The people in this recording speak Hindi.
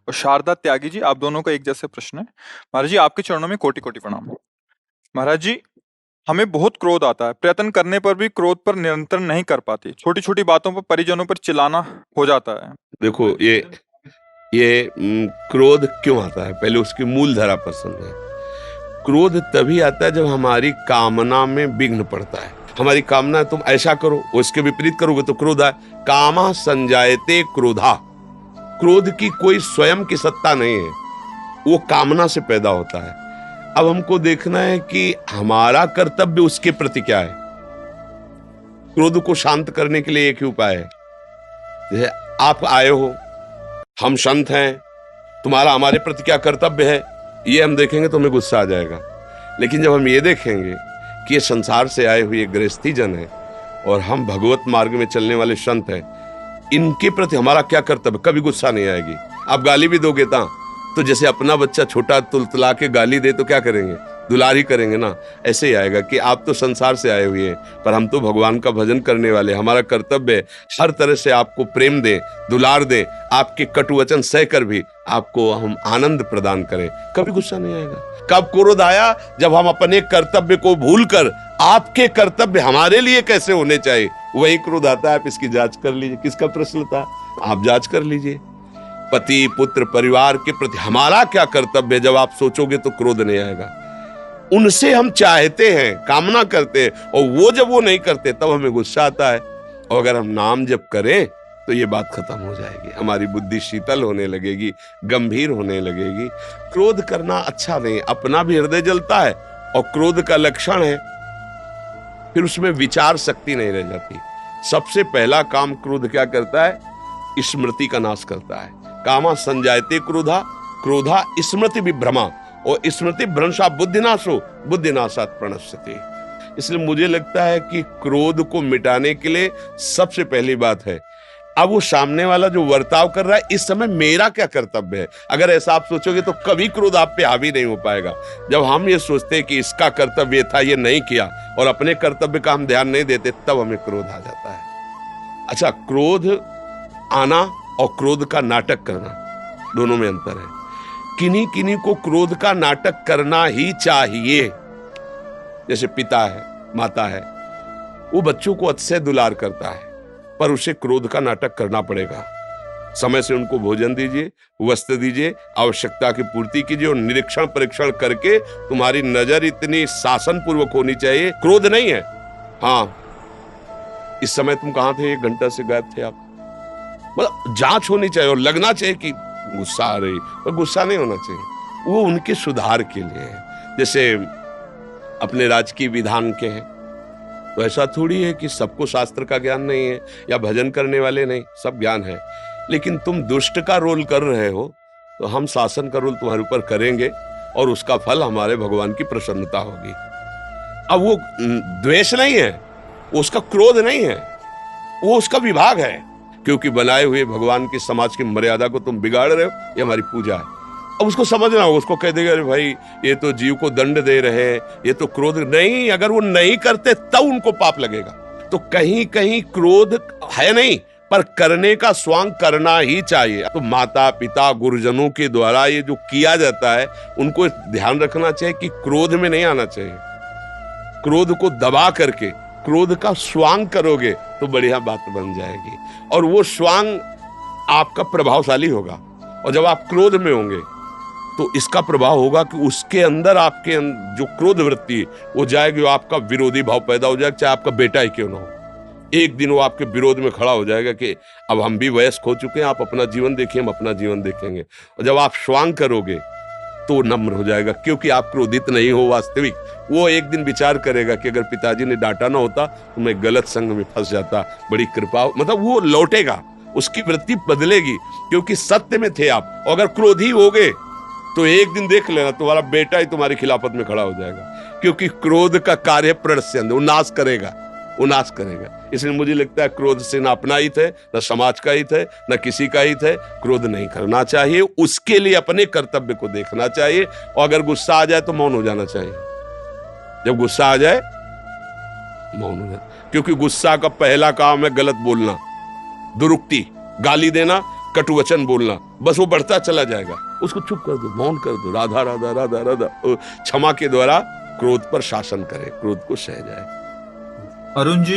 और शारदा त्यागी जी, आप दोनों का एक जैसे प्रश्न है। महाराज जी, आपके चरणों में कोटि कोटि प्रणाम। महाराज जी, हमें बहुत क्रोध आता है, प्रयत्न करने पर भी क्रोध पर नियंत्रण नहीं कर पाते, छोटी छोटी बातों पर परिजनों पर चिल्लाना हो जाता है। देखो, ये क्रोध क्यों आता है, पहले उसकी मूल धारा पर समझें। क्रोध तभी आता है जब हमारी कामना में विघ्न पड़ता है। हमारी कामना है तुम ऐसा करो, उसके विपरीत करोगे तो क्रोध आए। कामा संजायते क्रोधा। क्रोध की कोई स्वयं की सत्ता नहीं है, वो कामना से पैदा होता है। अब हमको देखना है कि हमारा कर्तव्य उसके प्रति क्या है। क्रोध को शांत करने के लिए एक ही उपाय है। जैसे आप आए हो, हम संत हैं, तुम्हारा हमारे प्रति क्या कर्तव्य है, ये हम देखेंगे तो हमें गुस्सा आ जाएगा। लेकिन जब हम ये देखेंगे कि ये संसार से आए हुए गृहस्थी जन है और हम भगवत मार्ग में चलने वाले संत हैं, इनके प्रति हमारा क्या कर्तव्य, कभी गुस्सा नहीं आएगी। आप गाली भी दोगे तो जैसे अपना बच्चा छोटा तुलतुला के गाली दे तो क्या करेंगे, दुलार ही करेंगे ना। ऐसे ही आएगा कि आप तो संसार से आए हुए हैं, पर हम तो भगवान का भजन करने वाले। हमारा कर्तव्य है हर तरह से आपको प्रेम दें, दुलार दें, आपके कटु वचन सहकर भी आपको हम आनंद प्रदान करें। कभी गुस्सा नहीं आएगा। कब क्रोध आया, जब हम अपने कर्तव्य को भूलकर आपके कर्तव्य हमारे लिए कैसे होने चाहिए, वही क्रोध आता है। आप इसकी जांच कर लीजिए। किसका प्रश्न था, आप जांच कर लीजिए। पति पुत्र परिवार के प्रति हमारा क्या कर्तव्य है, जब आप सोचोगे तो क्रोध नहीं आएगा। उनसे हम चाहते हैं, कामना करते हैं, और वो जब वो नहीं करते तब हमें गुस्सा आता है। और अगर हम नाम जप करें तो ये बात खत्म हो जाएगी, हमारी बुद्धि शीतल होने लगेगी, गंभीर होने लगेगी। क्रोध करना अच्छा नहीं, अपना भी हृदय जलता है और क्रोध का लक्षण है फिर उसमें विचार शक्ति नहीं रह जाती। सबसे पहला काम क्रोध क्या करता है, स्मृति का नाश करता है। कामा संजायते क्रोधा, क्रोधा स्मृति विभ्रमा, और स्मृति भ्रंशा बुद्धिनाशो, बुद्धिनाशात प्रणश्यते। इसलिए मुझे लगता है कि क्रोध को मिटाने के लिए सबसे पहली बात है, अब वो सामने वाला जो वर्ताव कर रहा है इस समय मेरा क्या कर्तव्य है। अगर ऐसा आप सोचोगे तो कभी क्रोध आप पे हावी नहीं हो पाएगा। जब हम ये सोचते हैं कि इसका कर्तव्य था, ये नहीं किया, और अपने कर्तव्य का हम ध्यान नहीं देते, तब हमें क्रोध आ जाता है। अच्छा, क्रोध आना और क्रोध का नाटक करना, दोनों में अंतर है। किन्हीं किन्हीं को क्रोध का नाटक करना ही चाहिए। जैसे पिता है, माता है, वो बच्चों को अच्छे दुलार करता है, पर उसे क्रोध का नाटक करना पड़ेगा। समय से उनको भोजन दीजिए, वस्त्र दीजिए, आवश्यकता की पूर्ति कीजिए, और निरीक्षण परीक्षण करके तुम्हारी नजर इतनी शासन पूर्वक होनी चाहिए। क्रोध नहीं है, हाँ इस समय तुम कहां थे, 1 घंटा से गायब थे आप, मतलब जांच होनी चाहिए और लगना चाहिए कि गुस्सा आ रही, पर गुस्सा नहीं होना चाहिए। वो उनके सुधार के लिए है। जैसे अपने राजकीय विधान के हैं, तो ऐसा थोड़ी है कि सबको शास्त्र का ज्ञान नहीं है या भजन करने वाले नहीं, सब ज्ञान है। लेकिन तुम दुष्ट का रोल कर रहे हो तो हम शासन का रोल तुम्हारे ऊपर करेंगे और उसका फल हमारे भगवान की प्रसन्नता होगी। अब वो द्वेष नहीं है, उसका क्रोध नहीं है, वो उसका विभाग है, क्योंकि बनाए हुए भगवान की समाज की मर्यादा को तुम बिगाड़ रहे हो, ये हमारी पूजा है। अब उसको समझना हो, उसको कह देगा अरे भाई ये तो जीव को दंड दे रहे हैं, ये तो क्रोध नहीं। अगर वो नहीं करते तब उनको पाप लगेगा। तो कहीं कहीं क्रोध है नहीं, पर करने का स्वांग करना ही चाहिए। तो माता पिता गुरुजनों के द्वारा ये जो किया जाता है, उनको ध्यान रखना चाहिए कि क्रोध में नहीं आना चाहिए। क्रोध को दबा करके क्रोध का स्वांग करोगे तो बढ़िया बात बन जाएगी, और वो स्वांग आपका प्रभावशाली होगा। और जब आप क्रोध में होंगे तो इसका प्रभाव होगा कि उसके अंदर आपके जो क्रोध वृत्ति है वो जाएगी, वो आपका विरोधी भाव पैदा हो जाएगा, चाहे आपका बेटा ही क्यों ना हो। एक दिन वो आपके विरोध में खड़ा हो जाएगा कि अब हम भी वयस्क हो चुके हैं, आप अपना जीवन देखिए, हम अपना जीवन देखेंगे। और जब आप स्वांग करोगे तो नम्र हो जाएगा, क्योंकि आप क्रोधित नहीं हो वास्तविक। वो एक दिन विचार करेगा कि अगर पिताजी ने डांटा ना होता तो मैं गलत संग में फंस जाता, बड़ी कृपा, मतलब वो लौटेगा, उसकी वृत्ति बदलेगी, क्योंकि सत्य में थे आप। और अगर क्रोधी हो गए तो एक दिन देख लेना तुम्हारा बेटा ही तुम्हारी खिलाफत में खड़ा हो जाएगा, क्योंकि क्रोध का कार्य प्रणश्यंद, वो नाश करेगा, वो नाश करेगा। इसलिए मुझे लगता है क्रोध से ना अपना हित है, ना समाज का हित है, ना किसी का हित है। क्रोध नहीं करना चाहिए, उसके लिए अपने कर्तव्य को देखना चाहिए। और अगर गुस्सा आ जाए तो मौन हो जाना चाहिए। जब गुस्सा आ जाए मौन हो जाए, क्योंकि गुस्सा का पहला काम है गलत बोलना, दुरुक्ति, गाली देना, कटु वचन बोलना, बस वो बढ़ता चला जाएगा। उसको चुप कर दो, मौन कर दो, राधा राधा राधा राधा। क्षमा के द्वारा क्रोध पर शासन करे, क्रोध को सह जाए। अरुण जी